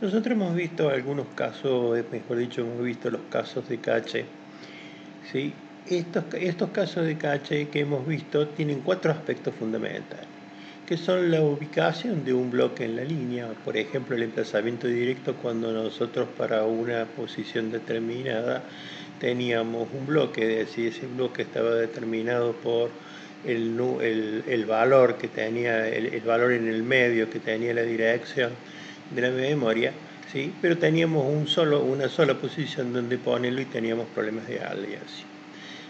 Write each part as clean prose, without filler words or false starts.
Nosotros hemos visto algunos casos, mejor dicho, hemos visto los casos de caché, ¿sí? Estos casos de caché que hemos visto tienen cuatro aspectos fundamentales, que son la ubicación de un bloque en la línea, por ejemplo, el emplazamiento directo cuando nosotros para una posición determinada teníamos un bloque, es decir, ese bloque estaba determinado por el valor que tenía, el valor en el medio que tenía la dirección de la memoria, ¿sí? Pero teníamos una sola posición donde ponerlo y teníamos problemas de alias.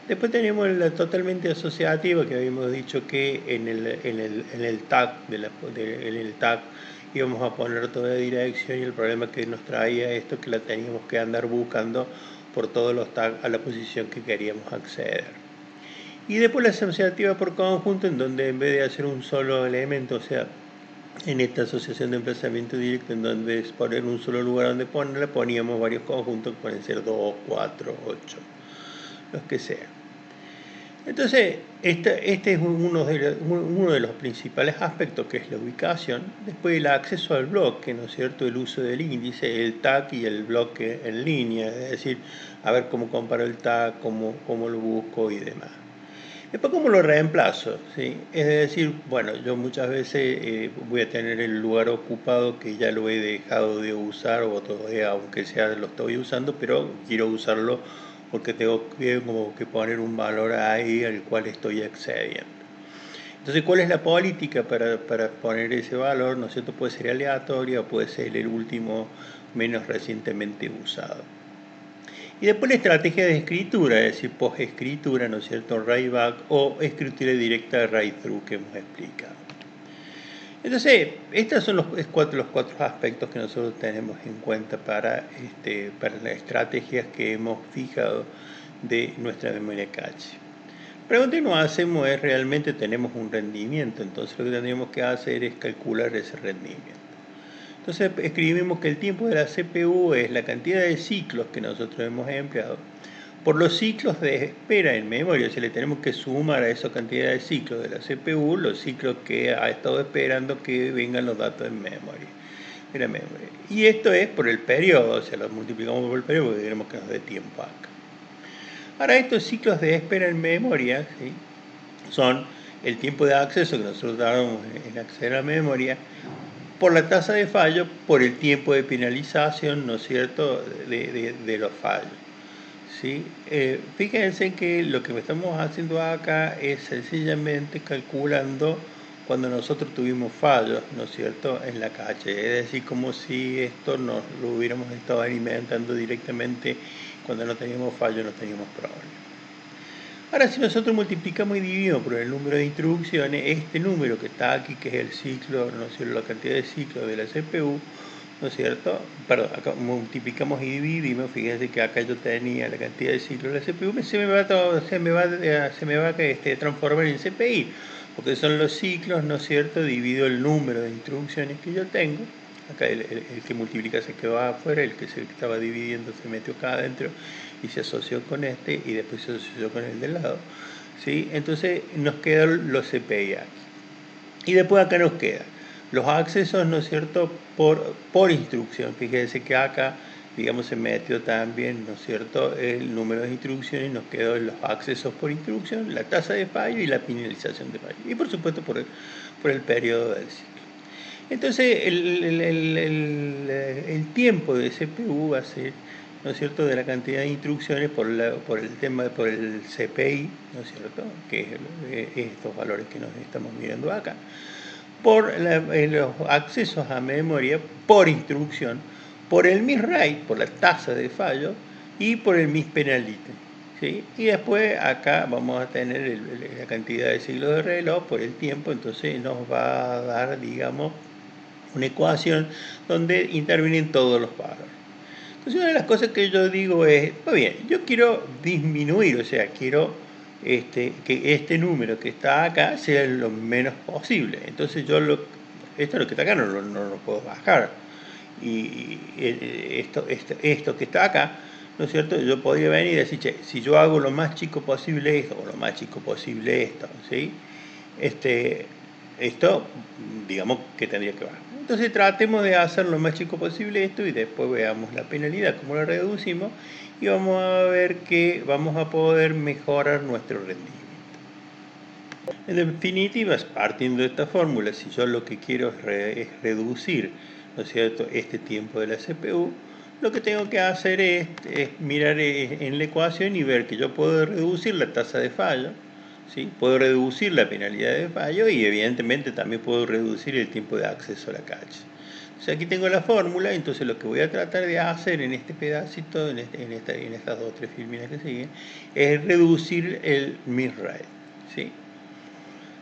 Después tenemos la totalmente asociativa, que habíamos dicho que en el tag, en el tag íbamos a poner toda la dirección, y el problema que nos traía esto que la teníamos que andar buscando por todos los tags a la posición que queríamos acceder. Y después la asociativa por conjunto, en donde en vez de hacer un solo elemento, o sea, en esta asociación de emplazamiento directo, en donde es poner un solo lugar donde ponerla, poníamos varios conjuntos que pueden ser 2, 4, 8, los que sean. Entonces, este es uno de los principales aspectos, que es la ubicación. Después el acceso al bloque, ¿no es cierto? El uso del índice, el tag y el bloque en línea, es decir, a ver cómo comparo el tag, cómo lo busco y demás. Después, ¿cómo lo reemplazo? ¿Sí? Es decir, bueno, yo muchas veces voy a tener el lugar ocupado que ya lo he dejado de usar, o todavía, aunque sea lo estoy usando, pero quiero usarlo porque tengo que poner un valor ahí al cual estoy accediendo. Entonces, ¿cuál es la política para poner ese valor? ¿No es cierto? Puede ser aleatoria o puede ser el último menos recientemente usado. Y después la estrategia de escritura, es decir, post-escritura, ¿no es cierto? Write-back o escritura directa de write-through que hemos explicado. Entonces, estos son los cuatro aspectos que nosotros tenemos en cuenta para las estrategias que hemos fijado de nuestra memoria cache. La pregunta que nos hacemos es, ¿realmente tenemos un rendimiento? Entonces lo que tendríamos que hacer es calcular ese rendimiento. Entonces escribimos que el tiempo de la CPU es la cantidad de ciclos que nosotros hemos empleado por los ciclos de espera en memoria. O sea, le tenemos que sumar a esa cantidad de ciclos de la CPU los ciclos que ha estado esperando que vengan los datos en memoria. Y esto es por el periodo, o sea, lo multiplicamos por el periodo porque queremos que nos dé tiempo acá. Ahora, estos ciclos de espera en memoria, ¿sí?, son el tiempo de acceso que nosotros tardamos en acceder a la memoria, por la tasa de fallo, por el tiempo de penalización, ¿no es cierto?, de los fallos. ¿Sí? Fíjense que lo que estamos haciendo acá es sencillamente calculando cuando nosotros tuvimos fallos, ¿no es cierto?, en la cache. Es decir, como si esto nos lo hubiéramos estado alimentando directamente cuando no teníamos fallo, no teníamos problema. Ahora, si nosotros multiplicamos y dividimos por el número de instrucciones, este número que está aquí, que es el ciclo, ¿no es cierto?, la cantidad de ciclos de la CPU, ¿no es cierto? Perdón, acá multiplicamos y dividimos. Fíjense que acá yo tenía la cantidad de ciclos de la CPU, se me va a transformar en CPI, porque son los ciclos, ¿no es cierto?, dividido el número de instrucciones que yo tengo. Acá el que multiplica se quedó afuera, el que se estaba dividiendo se metió acá adentro y se asoció con este, y después se asoció con el del lado, ¿sí? Entonces nos quedan los CPI aquí. Y después acá nos quedan los accesos, ¿no es cierto?, por instrucción. Fíjense que acá, digamos, se metió también, ¿no es cierto?, el número de instrucciones, nos quedó los accesos por instrucción, la tasa de fallo y la penalización de fallo. Y por supuesto por el periodo del ciclo. Entonces el tiempo de CPU va a ser, ¿no es cierto?, de la cantidad de instrucciones por el CPI, ¿no es cierto?, que es estos valores que nos estamos mirando acá, por los accesos a memoria por instrucción, por el miswrite, por la tasa de fallo, y por el mispenality, ¿sí? Y después acá vamos a tener la cantidad de ciclos de reloj por el tiempo. Entonces nos va a dar, digamos, una ecuación donde intervienen todos los valores. Entonces, una de las cosas que yo digo es, muy bien, yo quiero disminuir, o sea, quiero que este número que está acá sea lo menos posible. Entonces esto es lo que está acá, no lo puedo bajar. Y esto que está acá, ¿no es cierto?, yo podría venir y decir, che, si yo hago lo más chico posible esto, o lo más chico posible esto, ¿sí?, Esto, digamos, que tendría que bajar. Entonces tratemos de hacer lo más chico posible esto y después veamos la penalidad, cómo la reducimos y vamos a ver que vamos a poder mejorar nuestro rendimiento. En definitiva, partiendo de esta fórmula, si yo lo que quiero es reducir, ¿no es cierto?, este tiempo de la CPU, lo que tengo que hacer es mirar en la ecuación y ver que yo puedo reducir la tasa de fallo, ¿sí? Puedo reducir la penalidad de fallo y evidentemente también puedo reducir el tiempo de acceso a la cache. Entonces aquí tengo la fórmula, entonces lo que voy a tratar de hacer en este pedacito, en estas dos o tres filminas que siguen, es reducir el miss rate, ¿sí?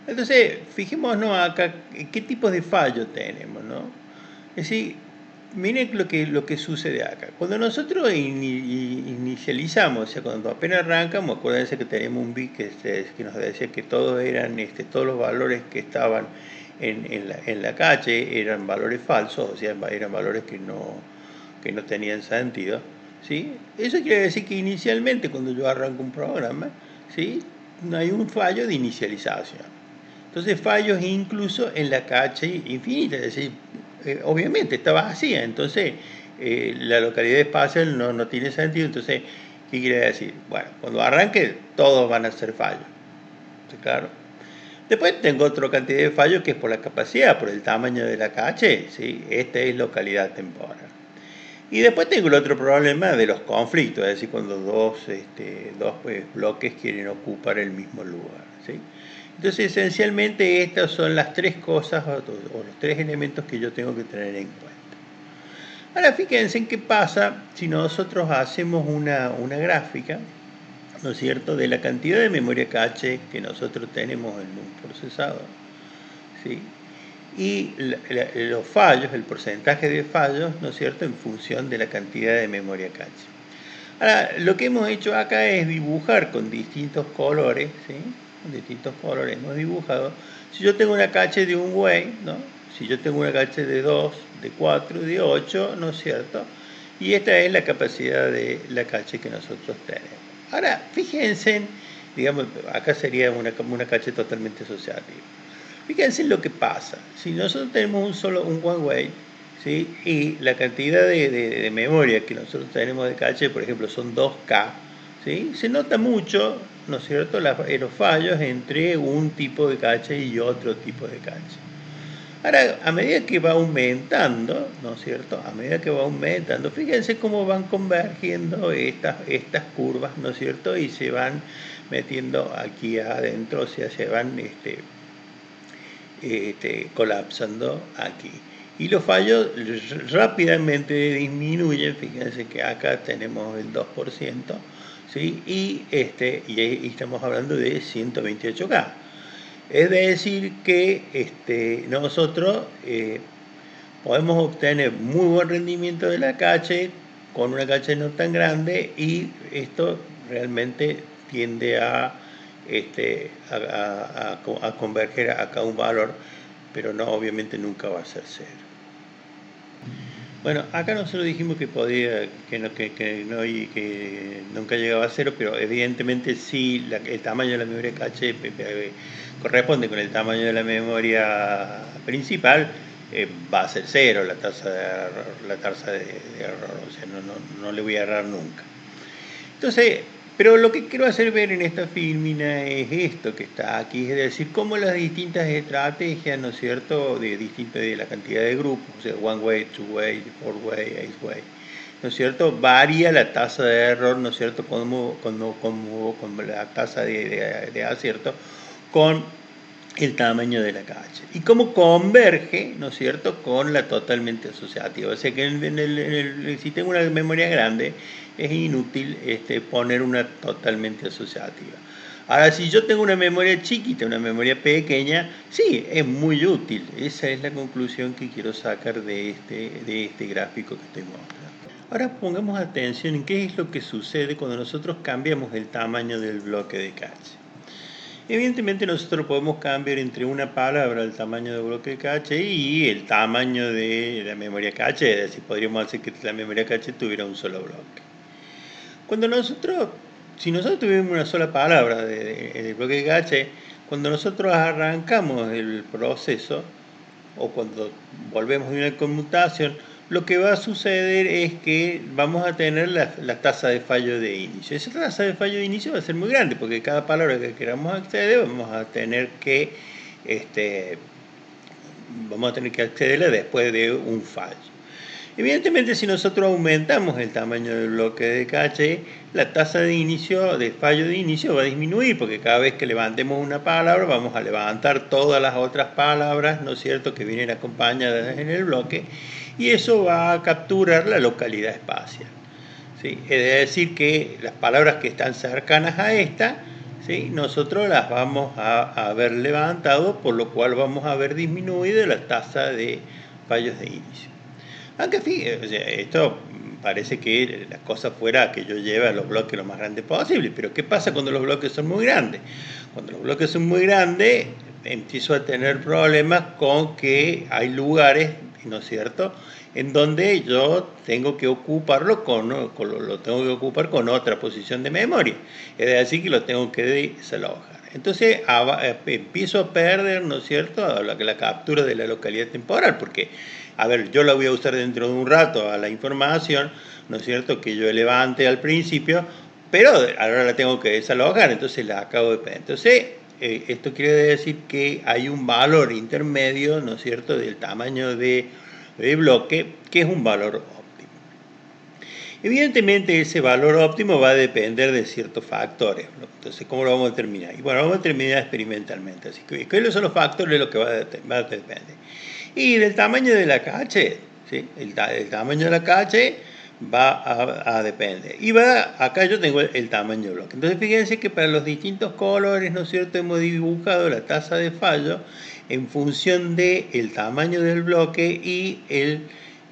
Entonces, fijémonos acá qué tipos de fallo tenemos, ¿no? Es decir, miren lo que sucede acá. Cuando nosotros inicializamos, o sea, cuando apenas arrancamos, acuérdense que teníamos un bit que nos decía que todos eran, todos los valores que estaban en la cache eran valores falsos, o sea, eran valores que no tenían sentido, ¿sí? Eso quiere decir que inicialmente, cuando yo arranco un programa, ¿sí?, no hay un fallo de inicialización. Entonces fallos incluso en la cache infinita, es decir, obviamente está vacía, entonces la localidad espacial no tiene sentido. Entonces, ¿qué quiere decir? Bueno, cuando arranque todos van a ser fallos, ¿sí? Claro. Después tengo otra cantidad de fallos que es por la capacidad, por el tamaño de la cache, ¿sí? Esta es localidad temporal. Y después tengo el otro problema de los conflictos, es decir, cuando dos bloques quieren ocupar el mismo lugar, ¿sí? Entonces, esencialmente, estas son las tres cosas o los tres elementos que yo tengo que tener en cuenta. Ahora, fíjense en qué pasa si nosotros hacemos una gráfica, ¿no es cierto?, de la cantidad de memoria cache que nosotros tenemos en un procesador, ¿sí?, y los fallos, el porcentaje de fallos, ¿no es cierto?, en función de la cantidad de memoria cache. Ahora, lo que hemos hecho acá es dibujar con distintos colores, ¿sí?, con distintos colores hemos dibujado. Si yo tengo una cache de un way, ¿no?, si yo tengo una cache de 2, de 4, de 8, ¿no es cierto?, y esta es la capacidad de la cache que nosotros tenemos. Ahora, fíjense, digamos, acá sería una cache totalmente asociativa. Fíjense lo que pasa. Si nosotros tenemos un one way, ¿sí?, y la cantidad de memoria que nosotros tenemos de cache, por ejemplo, son 2K, ¿sí?, se nota mucho, ¿no es cierto?, los fallos entre un tipo de cache y otro tipo de cache. Ahora, a medida que va aumentando, ¿no es cierto?, a medida que va aumentando, fíjense cómo van convergiendo estas curvas, ¿no es cierto?, y se van metiendo aquí adentro, o sea, se van colapsando aquí. Y los fallos rápidamente disminuyen, fíjense que acá tenemos el 2%, ¿sí?, y estamos hablando de 128K. Es decir que nosotros podemos obtener muy buen rendimiento de la cache con una cache no tan grande, y esto realmente tiende a converger acá un valor, pero no, obviamente nunca va a ser cero. Bueno, acá nosotros dijimos que nunca llegaba a cero, pero evidentemente sí, el tamaño de la memoria cache corresponde con el tamaño de la memoria principal, va a ser cero la tasa de error, o sea, no le voy a errar nunca. Entonces, pero lo que quiero hacer ver en esta filmina es esto que está aquí, es decir, cómo las distintas estrategias, ¿no es cierto?, de la cantidad de grupos, o sea, one way, two way, four way, eight way, ¿no es cierto?, varía la tasa de error, ¿no es cierto?, como la tasa de acierto con el tamaño de la cache, y cómo converge, ¿no es cierto?, con la totalmente asociativa. O sea que si tengo una memoria grande, es inútil poner una totalmente asociativa. Ahora, si yo tengo una memoria chiquita, una memoria pequeña, sí, es muy útil. Esa es la conclusión que quiero sacar de este gráfico que estoy mostrando. Ahora pongamos atención en qué es lo que sucede cuando nosotros cambiamos el tamaño del bloque de cache. Evidentemente nosotros podemos cambiar entre una palabra el tamaño del bloque de cache y el tamaño de la memoria cache, es decir, podríamos hacer que la memoria cache tuviera un solo bloque. Si nosotros tuviéramos una sola palabra del bloque de cache, cuando nosotros arrancamos el proceso o cuando volvemos de una conmutación, lo que va a suceder es que vamos a tener la tasa de fallo de inicio. Esa tasa de fallo de inicio va a ser muy grande, porque cada palabra que queramos acceder vamos a tener que accederle después de un fallo. Evidentemente, si nosotros aumentamos el tamaño del bloque de caché, la tasa de fallo de inicio va a disminuir, porque cada vez que levantemos una palabra vamos a levantar todas las otras palabras, ¿no es cierto?, que vienen acompañadas en el bloque, y eso va a capturar la localidad espacial. ¿Sí? Es decir, que las palabras que están cercanas a esta, ¿sí?, nosotros las vamos a haber levantado, por lo cual vamos a haber disminuido la tasa de fallos de inicio. Aunque fíjate, o sea, esto parece que la cosa fuera que yo lleve a los bloques lo más grandes posible, pero ¿qué pasa cuando los bloques son muy grandes? Cuando los bloques son muy grandes, empiezo a tener problemas con que hay lugares, ¿no es cierto?, en donde yo tengo que ocuparlo lo tengo que ocupar con otra posición de memoria, es decir, que lo tengo que desalojar. Entonces empiezo a perder, ¿no es cierto?, la captura de la localidad temporal, porque, a ver, yo la voy a usar dentro de un rato a la información, ¿no es cierto?, que yo levante al principio, pero ahora la tengo que desalojar, entonces la acabo de perder. Entonces, esto quiere decir que hay un valor intermedio, ¿no es cierto?, del tamaño de bloque, que es un valor óptimo. Evidentemente ese valor óptimo va a depender de ciertos factores, ¿no? Entonces, ¿cómo lo vamos a determinar? Y bueno, vamos a determinar experimentalmente. Así que, ¿cuáles son los factores de lo que va a depender? Y del tamaño de la caché, ¿sí? El tamaño de la caché va a depender. Y acá yo tengo el tamaño del bloque. Entonces, fíjense que para los distintos colores, ¿no es cierto?, hemos dibujado la tasa de fallo en función del tamaño del bloque y el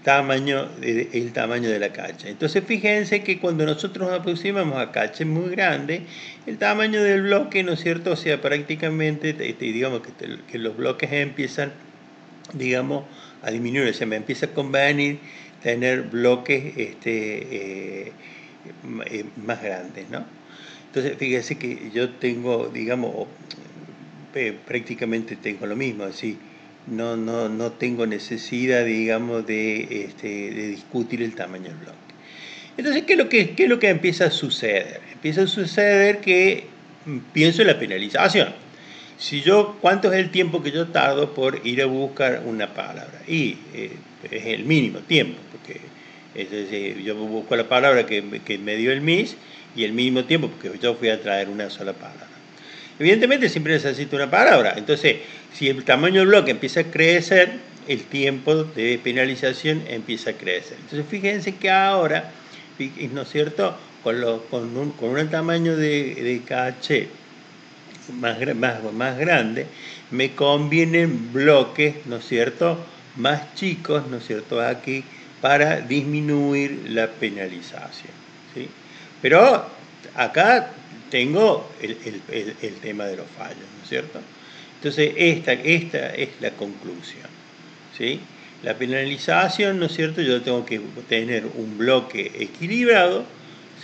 tamaño de la caché. Entonces, fíjense que cuando nosotros nos aproximamos a caché muy grande, el tamaño del bloque, ¿no es cierto?, o sea, prácticamente, digamos que los bloques empiezan, digamos, a disminuir, o sea, me empieza a convenir tener bloques más grandes, ¿no? Entonces, fíjense que yo tengo, digamos, prácticamente tengo lo mismo, así, no tengo necesidad, digamos, de discutir el tamaño del bloque. Entonces, ¿qué es lo que empieza a suceder? Empieza a suceder que pienso en la penalización. ¿Cuánto es el tiempo que yo tardo por ir a buscar una palabra? Y es el mínimo tiempo, porque es decir, yo busco la palabra que me dio el MIS y el mínimo tiempo, porque yo fui a traer una sola palabra. Evidentemente siempre necesito una palabra, entonces si el tamaño del bloque empieza a crecer, el tiempo de penalización empieza a crecer. Entonces fíjense que ahora, ¿no es cierto?, con un tamaño de caché más grande, me convienen bloques, ¿no es cierto?, más chicos, ¿no es cierto?, aquí, para disminuir la penalización, ¿sí? Pero acá tengo el tema de los fallos, ¿no es cierto? Entonces, esta es la conclusión, ¿sí? La penalización, ¿no es cierto?, yo tengo que tener un bloque equilibrado,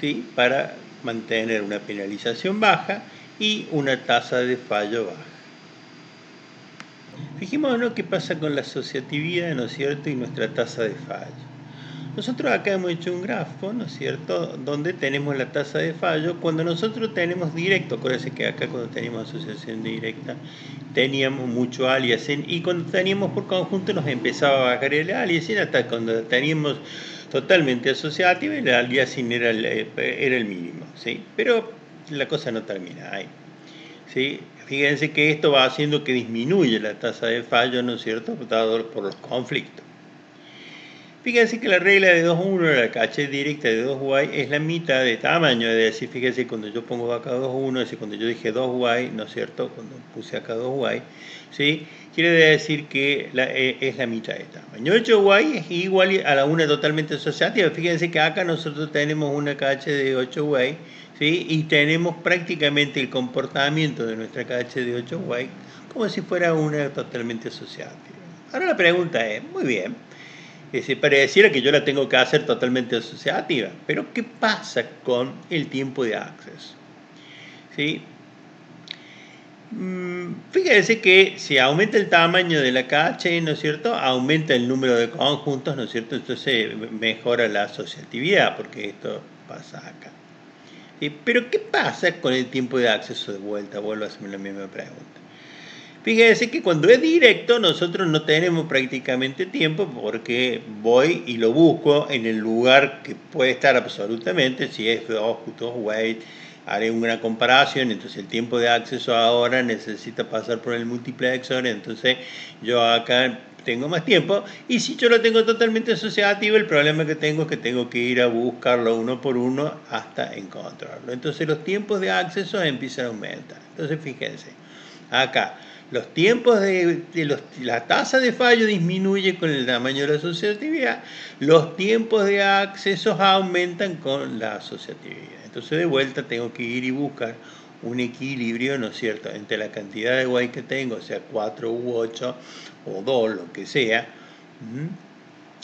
¿sí?, para mantener una penalización baja y una tasa de fallo baja. Fijémonos qué pasa con la asociatividad, ¿no es cierto?, y nuestra tasa de fallo. Nosotros acá hemos hecho un grafo, ¿no es cierto?, donde tenemos la tasa de fallo. Cuando nosotros tenemos directo, acuérdense que acá cuando teníamos asociación directa teníamos mucho aliasing, y cuando teníamos por conjunto nos empezaba a bajar el aliasing hasta cuando teníamos totalmente asociativa el aliasing era el mínimo, ¿sí? Pero la cosa no termina ahí, ¿sí? Fíjense que esto va haciendo que disminuya la tasa de fallo, ¿no es cierto?, dado por los conflictos. Fíjense que la regla de 2,1, la caché directa de 2y, es la mitad de tamaño, es decir, fíjense cuando yo pongo acá 2,1, es decir, cuando yo dije 2y, ¿no es cierto?, cuando puse acá 2y, ¿sí?, quiere decir que es la mitad de tamaño. 8y es igual a la una totalmente asociativa. Fíjense que acá nosotros tenemos una caché de 8y, ¿sí?, y tenemos prácticamente el comportamiento de nuestra caché de 8y como si fuera una totalmente asociativa. Ahora la pregunta es, muy bien, pareciera que yo la tengo que hacer totalmente asociativa, pero ¿qué pasa con el tiempo de acceso? ¿Sí? Fíjense que si aumenta el tamaño de la caché, ¿no es cierto? Aumenta el número de conjuntos, ¿no es cierto? Entonces mejora la asociatividad, porque esto pasa acá. Pero ¿qué pasa con el tiempo de acceso de vuelta? Vuelvo a hacerme la misma pregunta. Fíjense que cuando es directo nosotros no tenemos prácticamente tiempo porque voy y lo busco en el lugar que puede estar absolutamente, si es 2 wait, haré una comparación, entonces el tiempo de acceso ahora necesita pasar por el multiplexor, entonces yo acá tengo más tiempo, y si yo lo tengo totalmente asociativo, el problema que tengo es que tengo que ir a buscarlo uno por uno hasta encontrarlo. Entonces los tiempos de acceso empiezan a aumentar. Entonces fíjense, acá los tiempos la tasa de fallo disminuye con el tamaño de la asociatividad, los tiempos de accesos aumentan con la asociatividad. Entonces de vuelta tengo que ir y buscar un equilibrio, ¿no es cierto?, entre la cantidad de Y que tengo, o sea 4 u 8 o 2, lo que sea,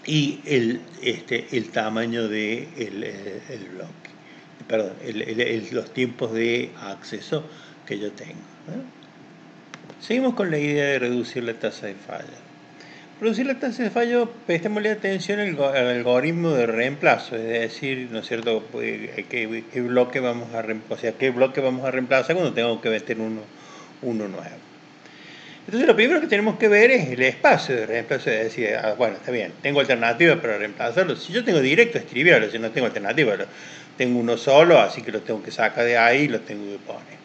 y el tamaño del bloque, perdón, los tiempos de acceso que yo tengo. Seguimos con la idea de reducir la tasa de fallo. Reducir la tasa de fallo, prestémosle atención al algoritmo de reemplazo, es decir, ¿no es cierto?, qué bloque vamos a reemplazar cuando tengo que meter uno nuevo. Entonces lo primero que tenemos que ver es el espacio de reemplazo, es decir, bueno, está bien, tengo alternativas para reemplazarlo. Si yo tengo directo, escribirlo, si no tengo alternativa, tengo uno solo, así que lo tengo que sacar de ahí y lo tengo que poner.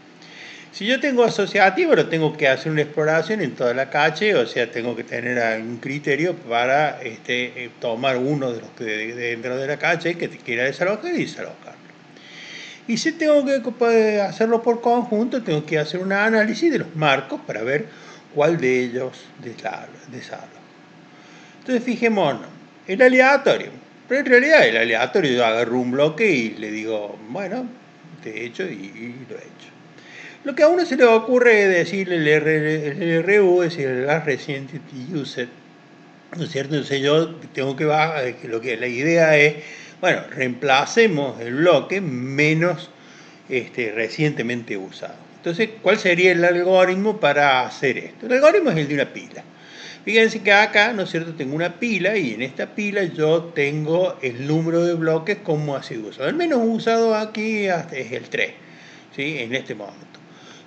Si yo tengo asociativo, lo tengo que hacer una exploración en toda la caché, o sea, tengo que tener algún criterio para tomar uno de los que dentro de la caché que te quiera desalojar y desalojarlo. Y si tengo que hacerlo por conjunto, tengo que hacer un análisis de los marcos para ver cuál de ellos desalojo. Entonces fijémonos, el aleatorio. Pero en realidad el aleatorio yo agarro un bloque y le digo, bueno, te he hecho y lo he hecho. Lo que a uno se le ocurre es decir el RU, es decir, el Last Recent Used, ¿no es cierto? Entonces yo tengo que bajar, la idea es, bueno, reemplacemos el bloque menos recientemente usado. Entonces, ¿cuál sería el algoritmo para hacer esto? El algoritmo es el de una pila. Fíjense que acá, ¿no es cierto?, tengo una pila y en esta pila yo tengo el número de bloques como ha sido usado. El menos usado aquí es el 3, ¿sí?, en este momento.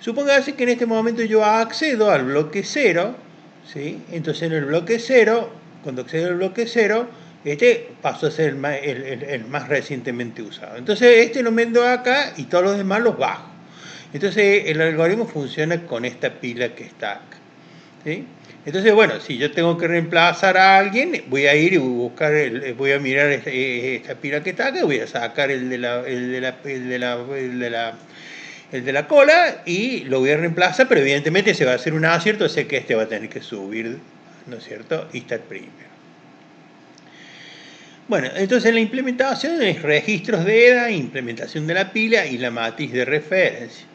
Supóngase que en este momento yo accedo al bloque 0, ¿sí? Entonces en el bloque 0, cuando accedo al bloque 0, pasó a ser el más recientemente usado. Entonces lo mando acá y todos los demás los bajo. Entonces el algoritmo funciona con esta pila que está acá, ¿sí? Entonces, bueno, si yo tengo que reemplazar a alguien, voy a ir y voy a mirar esta pila que está acá, voy a sacar el de la cola y lo voy a reemplazar, pero evidentemente se va a hacer un acierto, o sea que va a tener que subir, ¿no es cierto?, y estar primero. Bueno, entonces la implementación es registros de EDA, implementación de la pila y la matriz de referencia.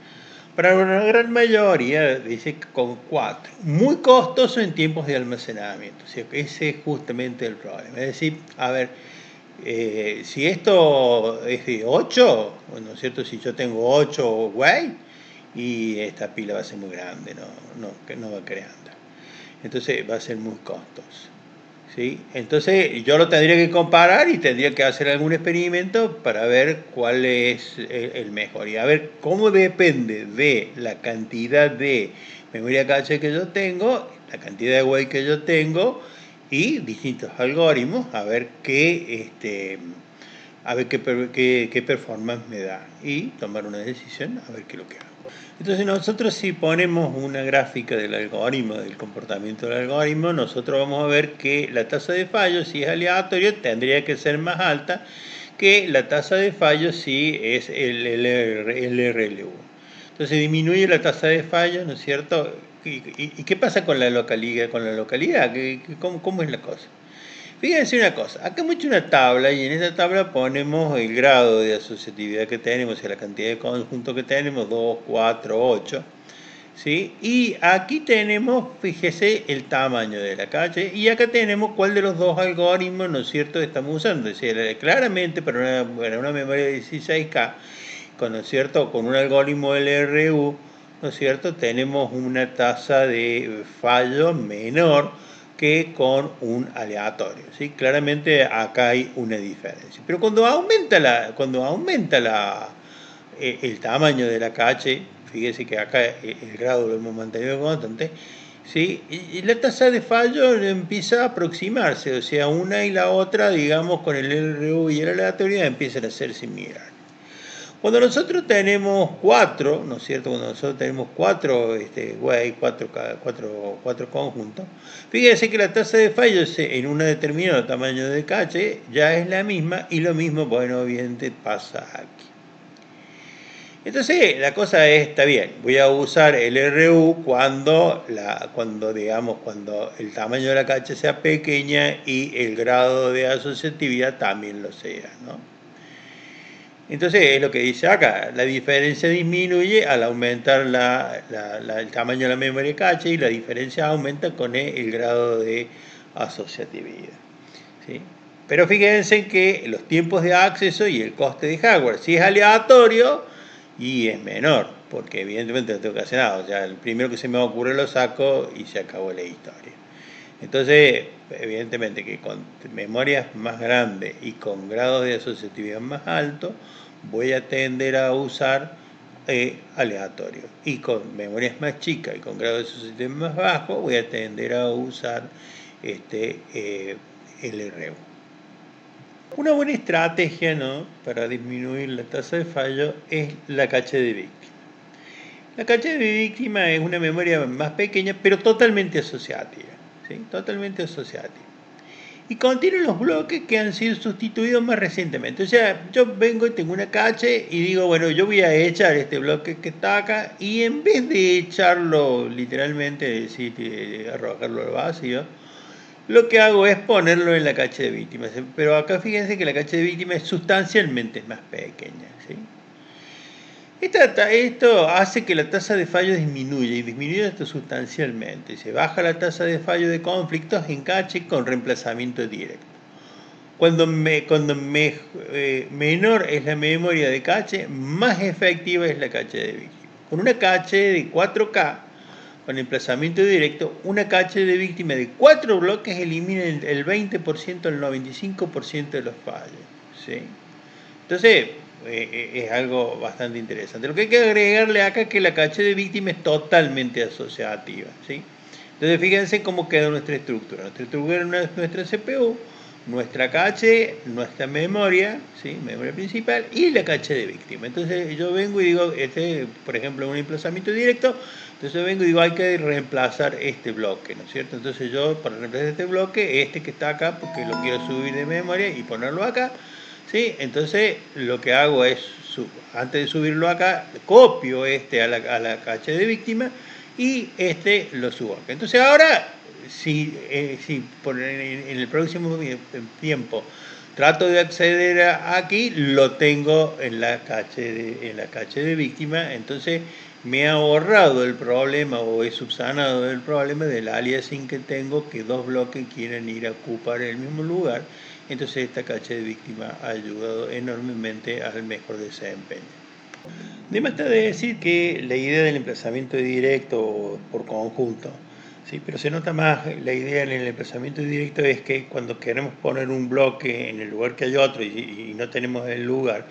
Para una gran mayoría, dice con 4. Muy costoso en tiempos de almacenamiento. O sea, ese es justamente el problema. Es decir, a ver, si esto es de 8, ¿no es cierto? Si yo tengo 8 way, y esta pila va a ser muy grande, no va a querer andar. Entonces va a ser muy costoso, ¿sí? Entonces yo lo tendría que comparar y tendría que hacer algún experimento para ver cuál es el mejor. Y a ver cómo depende de la cantidad de memoria cache que yo tengo, la cantidad de way que yo tengo, y distintos algoritmos, a ver qué performance me da y tomar una decisión a ver qué es lo que hago. Entonces nosotros, si ponemos una gráfica del algoritmo, del comportamiento del algoritmo, nosotros vamos a ver que la tasa de fallo, si es aleatorio, tendría que ser más alta que la tasa de fallo si es el RLU. Entonces disminuye la tasa de fallo, ¿no es cierto? ¿Y qué pasa con la localidad? ¿Cómo es la cosa? Fíjense una cosa, acá hemos hecho una tabla y en esa tabla ponemos el grado de asociatividad que tenemos, o sea, la cantidad de conjuntos que tenemos, 2, 4, 8, ¿sí? Y aquí tenemos, fíjese, el tamaño de la calle y acá tenemos cuál de los dos algoritmos, ¿no es cierto?, estamos usando. Es decir, claramente para una memoria de 16K, ¿no es cierto?, con un algoritmo LRU, ¿no es cierto?, tenemos una tasa de fallo menor que con un aleatorio, ¿sí? Claramente acá hay una diferencia. Pero cuando aumenta el tamaño de la cache, fíjese que acá el grado lo hemos mantenido constante, ¿sí? Y la tasa de fallo empieza a aproximarse, o sea, una y la otra, digamos, con el LRU y el aleatorio empiezan a ser similares. Cuando nosotros tenemos cuatro, ¿no es cierto? Cuando nosotros tenemos cuatro cuatro conjuntos, fíjense que la tasa de fallo en un determinado tamaño de cache ya es la misma, y lo mismo, bueno, obviamente pasa aquí. Entonces la cosa está bien, voy a usar el RU cuando el tamaño de la cache sea pequeña y el grado de asociatividad también lo sea, ¿no? Entonces es lo que dice acá, la diferencia disminuye al aumentar el tamaño de la memoria cache, y la diferencia aumenta con el grado de asociatividad, ¿sí? Pero fíjense que los tiempos de acceso y el coste de hardware, si es aleatorio, y es menor, porque evidentemente no tengo que hacer nada, o sea, el primero que se me ocurre lo saco y se acabó la historia. Entonces, evidentemente que con memorias más grandes y con grados de asociatividad más altos, voy a tender a usar aleatorio. Y con memorias más chicas y con grados de asociatividad más bajos, voy a tender a usar LRU. Una buena estrategia, ¿no?, para disminuir la tasa de fallo es la cache de víctima. La cache de víctima es una memoria más pequeña, pero totalmente asociativa, ¿sí? Totalmente asociativa. Y contiene los bloques que han sido sustituidos más recientemente. O sea, yo vengo y tengo una cache y digo, bueno, yo voy a echar este bloque que está acá, y en vez de echarlo literalmente, es decir, arrojarlo al vacío, lo que hago es ponerlo en la cache de víctimas. Pero acá fíjense que la cache de víctimas es sustancialmente más pequeña, ¿sí? Esto hace que la tasa de fallo disminuya, y disminuye esto sustancialmente. Se baja la tasa de fallo de conflictos en cache con reemplazamiento directo. Cuando menor es la memoria de cache, más efectiva es la cache de víctima. Con una cache de 4K, con emplazamiento directo, una cache de víctima de 4 bloques elimina el 20%, el 95% de los fallos, ¿sí? Entonces, es algo bastante interesante. Lo que hay que agregarle acá es que la cache de víctima es totalmente asociativa, ¿sí? Entonces, fíjense cómo queda nuestra estructura. Nuestra estructura es nuestra CPU, nuestra cache, nuestra memoria, ¿sí?, memoria principal, y la cache de víctima. Entonces, yo vengo y digo, por ejemplo, un emplazamiento directo, entonces vengo y digo, hay que reemplazar este bloque, ¿no es cierto? Entonces yo, para reemplazar este bloque, que está acá, porque lo quiero subir de memoria y ponerlo acá, ¿sí? Entonces lo que hago es, antes de subirlo acá, copio a la cache de víctima, y lo subo acá. Entonces ahora, si en el próximo tiempo trato de acceder aquí, lo tengo en la cache de víctima. Entonces me he ahorrado el problema, o he subsanado el problema del aliasing que tengo, que dos bloques quieren ir a ocupar el mismo lugar. Entonces esta cache de víctima ha ayudado enormemente al mejor desempeño. De más está de decir que la idea del emplazamiento directo por conjunto, ¿sí?, pero se nota más la idea en el emplazamiento directo, es que cuando queremos poner un bloque en el lugar que hay otro y no tenemos el lugar,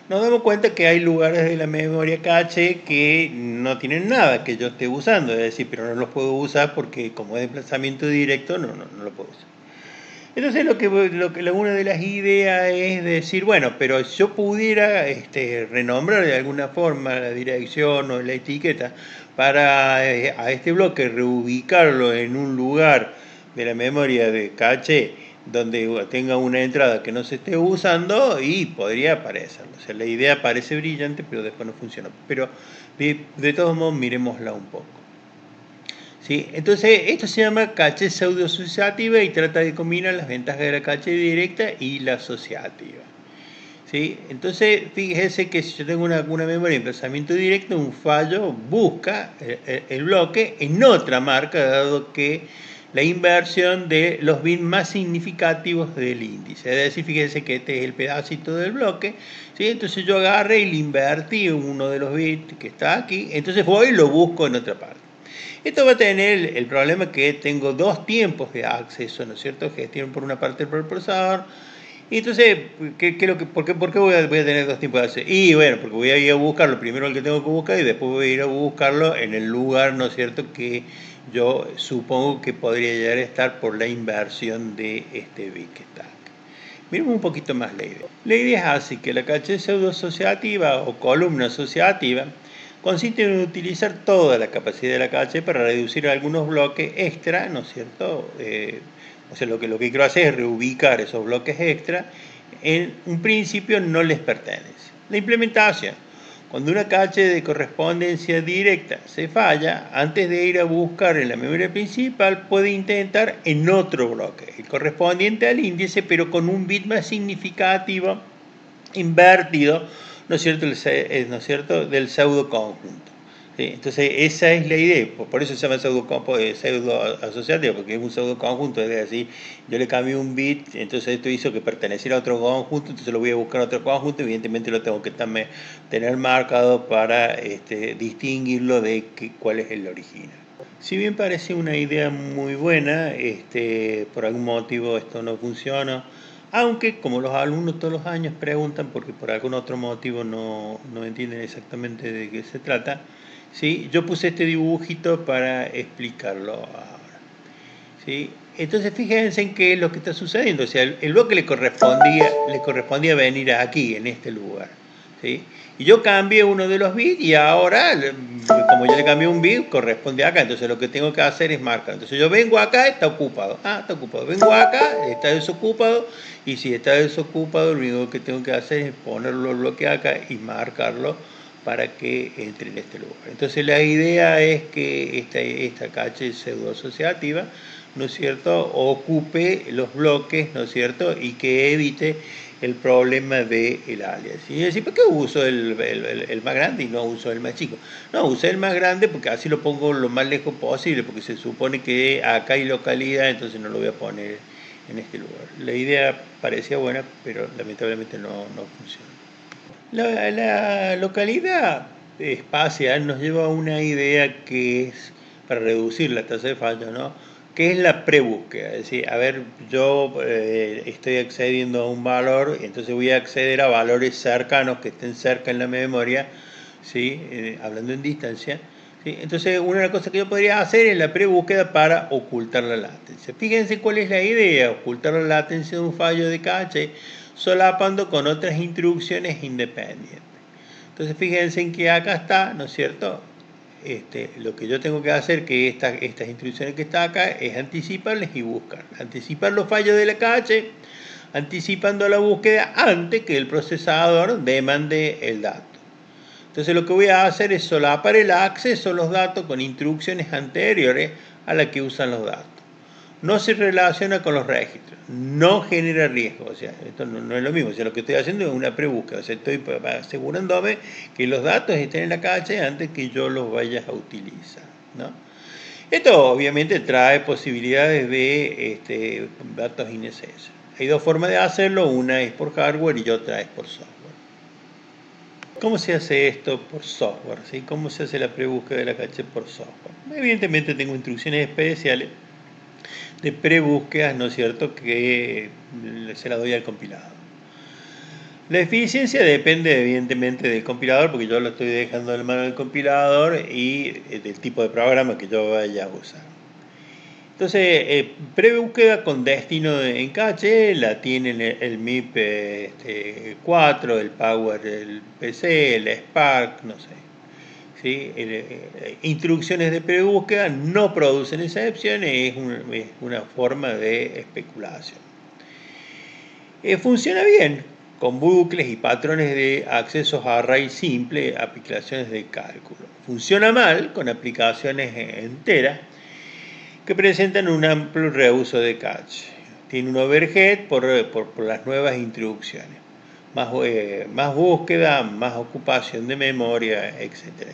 nos damos cuenta que hay lugares de la memoria cache que no tienen nada que yo esté usando, es decir, pero no los puedo usar porque como es emplazamiento directo no lo puedo usar. Entonces una de las ideas es decir, bueno, pero yo pudiera renombrar de alguna forma la dirección o la etiqueta para a este bloque reubicarlo en un lugar de la memoria de cache donde tenga una entrada que no se esté usando, y podría aparecer. O sea, la idea parece brillante, pero después no funciona. Pero de todos modos, miremosla un poco, ¿sí? Entonces, esto se llama cache pseudo-asociativa y trata de combinar las ventajas de la cache directa y la asociativa, ¿sí? Entonces, fíjese que si yo tengo una memoria de emplazamiento directo, un fallo busca el bloque en otra marca, dado que la inversión de los bits más significativos del índice. Es decir, fíjense que este es el pedacito del bloque, ¿sí? Entonces yo agarré y le invertí uno de los bits que está aquí, entonces voy y lo busco en otra parte. Esto va a tener el problema que tengo dos tiempos de acceso, ¿no es cierto? Gestión por una parte por el procesador. Y entonces, ¿por qué voy a tener dos tiempos de acceso? Y bueno, porque voy a ir a buscarlo primero el que tengo que buscar y después voy a ir a buscarlo en el lugar, ¿no es cierto?, que yo supongo que podría llegar a estar por la inversión de este bit que está acá. Miremos un poquito más la idea. La idea es así, que la caché pseudo-asociativa o columna asociativa consiste en utilizar toda la capacidad de la caché para reducir algunos bloques extra, ¿no es cierto? O sea, lo que quiero hacer es reubicar esos bloques extra en un principio no les pertenece. La implementación. Cuando una caché de correspondencia directa se falla, antes de ir a buscar en la memoria principal, puede intentar en otro bloque, el correspondiente al índice, pero con un bit más significativo invertido, ¿no es cierto?, ¿no es cierto?, del pseudo conjunto. ¿Sí? Entonces esa es la idea, por eso se llama pseudo asociativo, porque es un pseudo conjunto, es decir, yo le cambié un bit, entonces esto hizo que perteneciera a otro conjunto, entonces lo voy a buscar en otro conjunto, evidentemente lo tengo que tener marcado para distinguirlo de cuál es el original. Si bien parece una idea muy buena, por algún motivo esto no funciona, aunque como los alumnos todos los años preguntan porque por algún otro motivo no entienden exactamente de qué se trata, ¿sí? Yo puse este dibujito para explicarlo ahora. ¿Sí? Entonces fíjense en qué es lo que está sucediendo. O sea, el bloque le correspondía venir aquí, en este lugar. ¿Sí? Y yo cambié uno de los bits y ahora, como yo le cambié un bit, corresponde acá. Entonces lo que tengo que hacer es marcar. Entonces yo vengo acá, está ocupado. Ah, está ocupado. Vengo acá, está desocupado. Y si está desocupado, lo único que tengo que hacer es ponerlo el bloque acá y marcarlo para que entre en este lugar. Entonces la idea es que esta caché pseudo asociativa, ¿no es cierto?, ocupe los bloques, ¿no es cierto?, y que evite el problema del alias. Y decir, ¿por qué uso el más grande y no uso el más chico? No, usé el más grande porque así lo pongo lo más lejos posible, porque se supone que acá hay localidad, entonces no lo voy a poner en este lugar. La idea parecía buena, pero lamentablemente no funciona. La localidad espacial nos lleva a una idea que es para reducir la tasa de fallo, ¿no?, que es la prebúsqueda. Es decir, a ver, yo estoy accediendo a un valor, entonces voy a acceder a valores cercanos que estén cerca en la memoria, ¿sí?, hablando en distancia. ¿Sí? Entonces, una de las cosas que yo podría hacer es la prebúsqueda para ocultar la latencia. Fíjense cuál es la idea: ocultar la latencia de un fallo de caché solapando con otras instrucciones independientes. Entonces fíjense en que acá está, ¿no es cierto?, lo que yo tengo que hacer, que estas instrucciones que están acá, es anticiparles y buscar. Anticipar los fallos de la caché, anticipando la búsqueda antes que el procesador demande el dato. Entonces lo que voy a hacer es solapar el acceso a los datos con instrucciones anteriores a las que usan los datos. No se relaciona con los registros, no genera riesgo, o sea, esto no es lo mismo, o sea, lo que estoy haciendo es una prebúsqueda, o sea, estoy asegurándome que los datos estén en la caché antes que yo los vaya a utilizar, ¿no? Esto obviamente trae posibilidades de datos innecesarios. Hay dos formas de hacerlo, una es por hardware y otra es por software. ¿Cómo se hace esto por software? ¿Sí? ¿Cómo se hace la prebúsqueda de la caché por software? Evidentemente tengo instrucciones especiales de prebúsquedas, ¿no es cierto?, que se la doy al compilador. La eficiencia depende evidentemente del compilador, porque yo lo estoy dejando en mano del compilador y del tipo de programa que yo vaya a usar. Entonces, prebúsqueda con destino en caché la tienen el MIP 4, el Power, el PC, el Spark, no sé. ¿Sí? Instrucciones de prebúsqueda no producen excepciones, es una forma de especulación. Funciona bien con bucles y patrones de accesos a array simple, aplicaciones de cálculo. Funciona mal con aplicaciones enteras que presentan un amplio reuso de caché. Tiene un overhead por las nuevas instrucciones. Más búsqueda, más ocupación de memoria, etcétera.